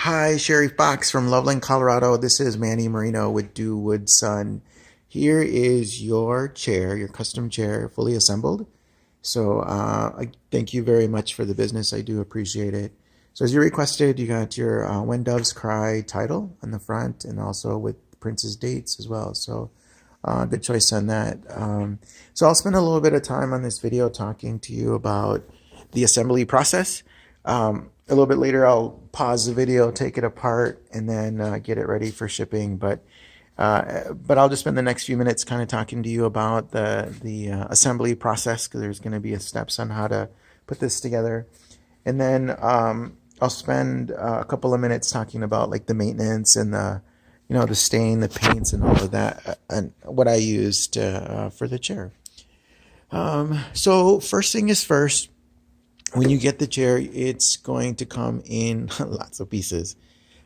Hi, Sherri Fox from Loveland, Colorado. This is Manny Marino with Do Wood Sun. Here is your chair, your custom chair, fully assembled. I thank you very much for the business. I do appreciate it. So as you requested, you got your When Doves Cry title on the front and also with Prince's dates as well. Good choice on that. So I'll spend a little bit of time on this video talking to you about the assembly process. A little bit later, I'll pause the video, take it apart, and then get it ready for shipping. But I'll just spend the next few minutes kind of talking to you about the assembly process, because there's going to be steps on how to put this together. And then I'll spend a couple of minutes talking about like the maintenance and the stain, the paints, and all of that, and what I used for the chair. So first thing is first. When you get the chair, it's going to come in lots of pieces,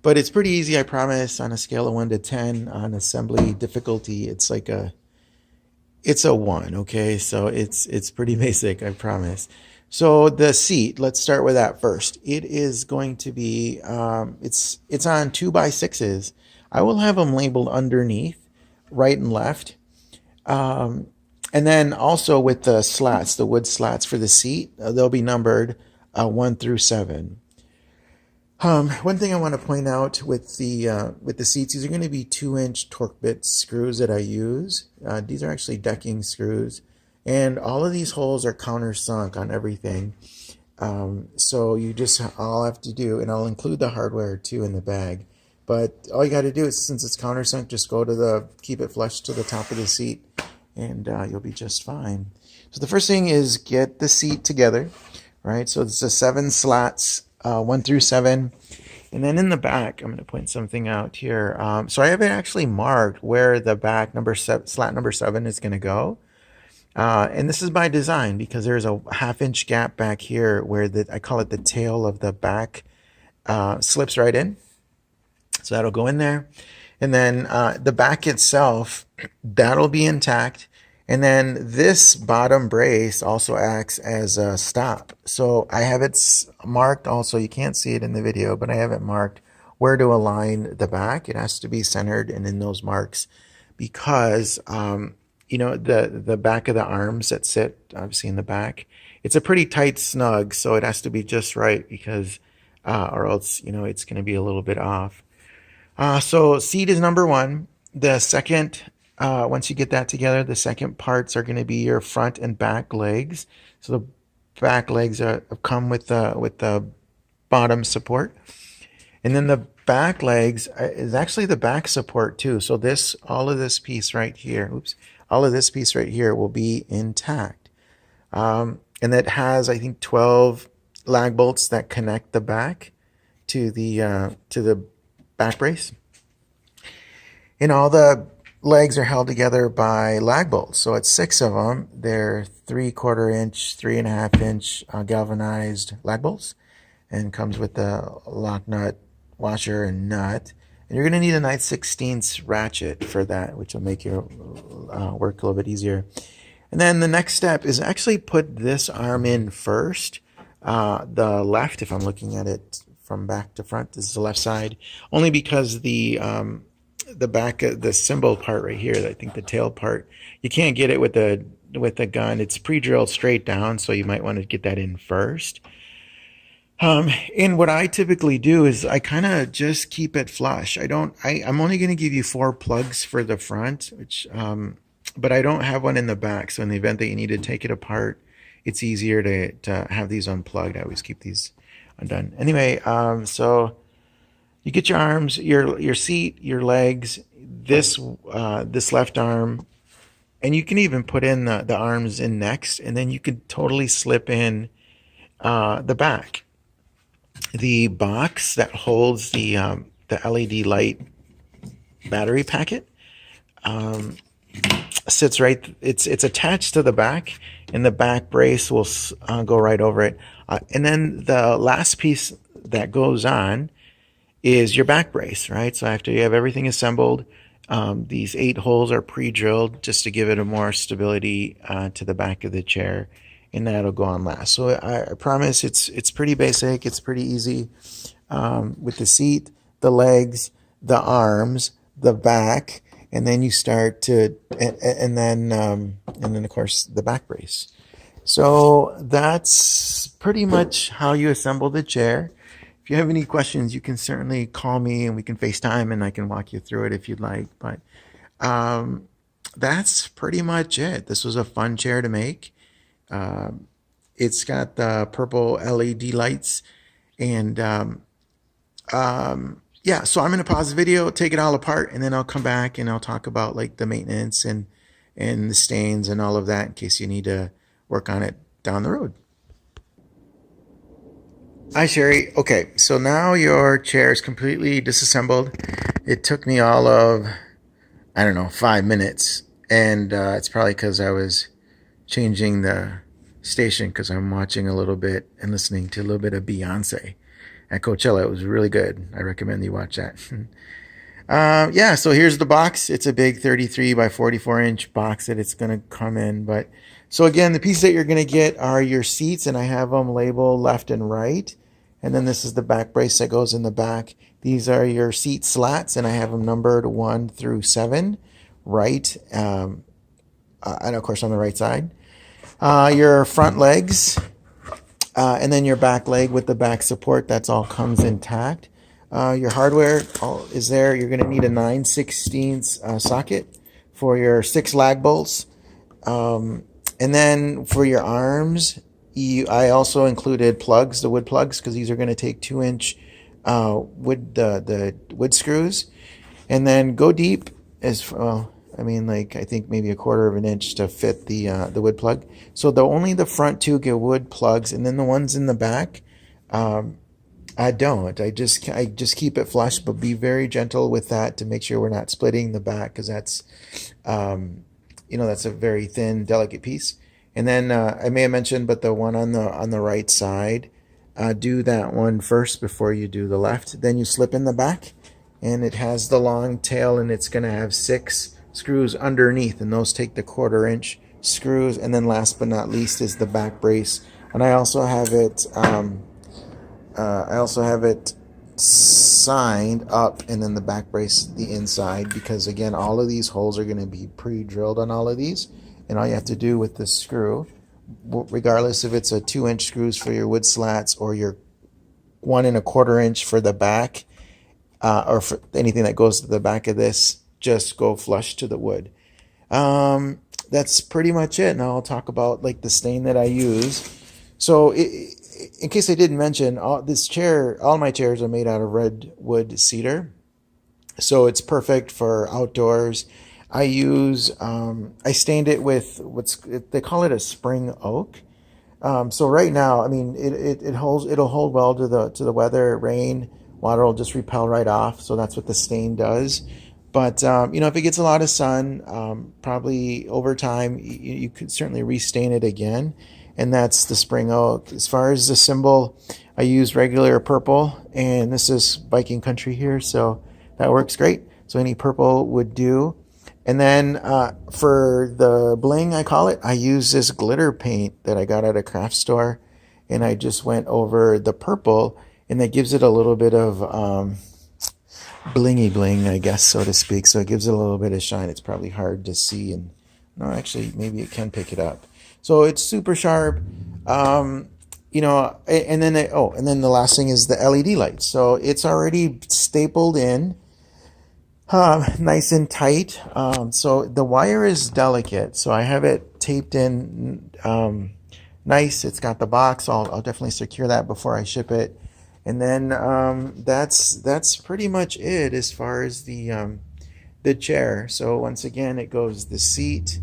but it's pretty easy, I promise. On a scale of 1 to 10 on assembly difficulty, it's a 1. Okay, so it's pretty basic, I promise. So the seat, let's start with that first. It is going to be it's on 2x6s. I will have them labeled underneath, right and left. And then also with the slats, the wood slats for the seat, they'll be numbered 1 through 7. One thing I want to point out with the seats, these are going to be 2-inch torque bit screws that I use. These are actually decking screws, and all of these holes are countersunk on everything. So you just all have to do, and I'll include the hardware too in the bag. But all you got to do is, since it's countersunk, just go to keep it flush to the top of the seat, and you'll be just fine. So the first thing is get the seat together, right? So it's a 7 slats, 1 through 7. And then in the back, I'm going to point something out here. So I have it actually marked where the back slat number 7 is going to go. And this is by design, because there's a 1/2-inch gap back here where I call it the tail of the back slips right in. So that'll go in there. And then the back itself, that'll be intact. And then this bottom brace also acts as a stop. So I have it marked also. You can't see it in the video, but I have it marked where to align the back. It has to be centered and in those marks, because the back of the arms that sit obviously in the back, it's a pretty tight snug. So it has to be just right, because or else it's going to be a little bit off. So seat is number 1. The second, once you get that together, the second parts are going to be your front and back legs. So the back legs come with the bottom support, and then the back legs is actually the back support too. So all of this piece right here, all of this piece right here will be intact, and that has, I think, 12 lag bolts that connect the back to the back brace, and all the legs are held together by lag bolts. So it's 6 of them. They're 3/4 inch, 3.5-inch galvanized lag bolts, and comes with the lock nut, washer, and nut. And you're going to need a 9/16 ratchet for that, which will make your work a little bit easier. And then the next step is actually put this arm in first. The left, if I'm looking at it from back to front, this is the left side, only because the back, the cymbal part right here, I think the tail part, you can't get it with the gun. It's pre-drilled straight down, so you might want to get that in first. And what I typically do is I kind of just keep it flush. I'm only going to give you 4 plugs for the front, but I don't have one in the back. So in the event that you need to take it apart, it's easier to have these unplugged. I always keep these undone. Anyway, so you get your arms, your seat, your legs, this left arm, and you can even put in the arms in next, and then you could totally slip in the back. The box that holds the LED light battery packet sits right. It's attached to the back, and the back brace will go right over it. And then the last piece that goes on is your back brace, right? So after you have everything assembled, these 8 holes are pre-drilled just to give it a more stability to the back of the chair. and that'll go on last. So I promise it's pretty basic. It's pretty easy, with the seat, the legs, the arms, the back, and then you start to, and then of course the back brace. So that's pretty much how you assemble the chair. If you have any questions, you can certainly call me and we can FaceTime and I can walk you through it if you'd like. But um, that's pretty much it. This was a fun chair to make. It's got the purple LED lights, and yeah, so I'm going to pause the video, take it all apart, and then I'll come back and I'll talk about like the maintenance and the stains and all of that in case you need to work on it down the road. Hi, Sherry. Okay, so now your chair is completely disassembled. It took me all of, I don't know, 5 minutes. And it's probably because I was changing the station because I'm watching a little bit and listening to a little bit of Beyonce at Coachella. It was really good. I recommend you watch that. Yeah, so here's the box. It's a big 33 by 44 inch box that it's going to come in. But so again, the pieces that you're going to get are your seats, and I have them labeled left and right. And then this is the back brace that goes in the back. These are your seat slats, and I have them numbered 1 through 7, right, and of course on the right side. Your front legs, and then your back leg with the back support. That's all comes intact. Your hardware all is there. You're going to need a 9/16 socket for your 6 lag bolts. And then for your arms, I also included plugs, the wood plugs, because these are going to take 2-inch wood, the wood screws, and then go deep as well. I mean, like I think maybe 1/4 of an inch to fit the wood plug. So only the front 2 get wood plugs, and then the ones in the back, I don't. I just keep it flush, but be very gentle with that to make sure we're not splitting the back, because that's that's a very thin, delicate piece. And then I may have mentioned, but the one on the right side, do that one first before you do the left. Then you slip in the back, and it has the long tail, and it's going to have 6 screws underneath, and those take the 1/4 inch screws. And then last but not least is the back brace, and I also have it. Signed up, and then the back brace the inside, because again all of these holes are going to be pre-drilled on all of these, and all you have to do with the screw, regardless if it's a 2-inch screws for your wood slats or your 1 1/4 inch for the back, or for anything that goes to the back of this, just go flush to the wood. That's pretty much it. Now I'll talk about like the stain that I use. So in case I didn't mention, all my chairs are made out of redwood cedar, so it's perfect for outdoors. I stained it with they call it a spring oak. So right now, I mean, it'll hold well to the weather, rain, water will just repel right off. So that's what the stain does. But if it gets a lot of sun, probably over time, you could certainly restain it again. And that's the spring oak. As far as the symbol, I use regular purple, and this is biking country here, so that works great. So any purple would do. And then for the bling, I call it, I use this glitter paint that I got at a craft store, and I just went over the purple, and that gives it a little bit of blingy bling, I guess, so to speak. So it gives it a little bit of shine. It's probably hard to see, and no, actually, maybe it can pick it up. So it's super sharp, and then the last thing is the LED lights. So it's already stapled in, nice and tight. So the wire is delicate, so I have it taped in, nice. It's got the box. I'll definitely secure that before I ship it, and then that's pretty much it as far as the chair. So once again, it goes the seat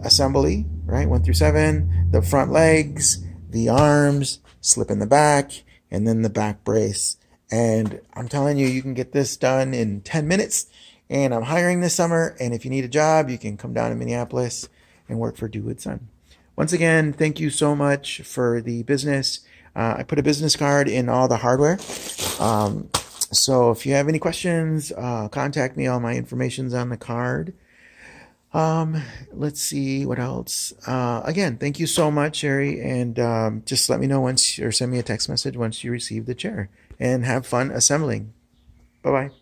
assembly, right, 1 through 7, the front legs, the arms, slip in the back, and then the back brace. And I'm telling you, you can get this done in 10 minutes, and I'm hiring this summer, and if you need a job, you can come down to Minneapolis and work for Do With Son. Once again, thank you so much for the business. I put a business card in all the hardware. So if you have any questions, contact me. All my information's on the card. Um, let's see what else. Again, thank you so much, Sherry, and just let me know once, or send me a text message once you receive the chair, and have fun assembling. Bye bye.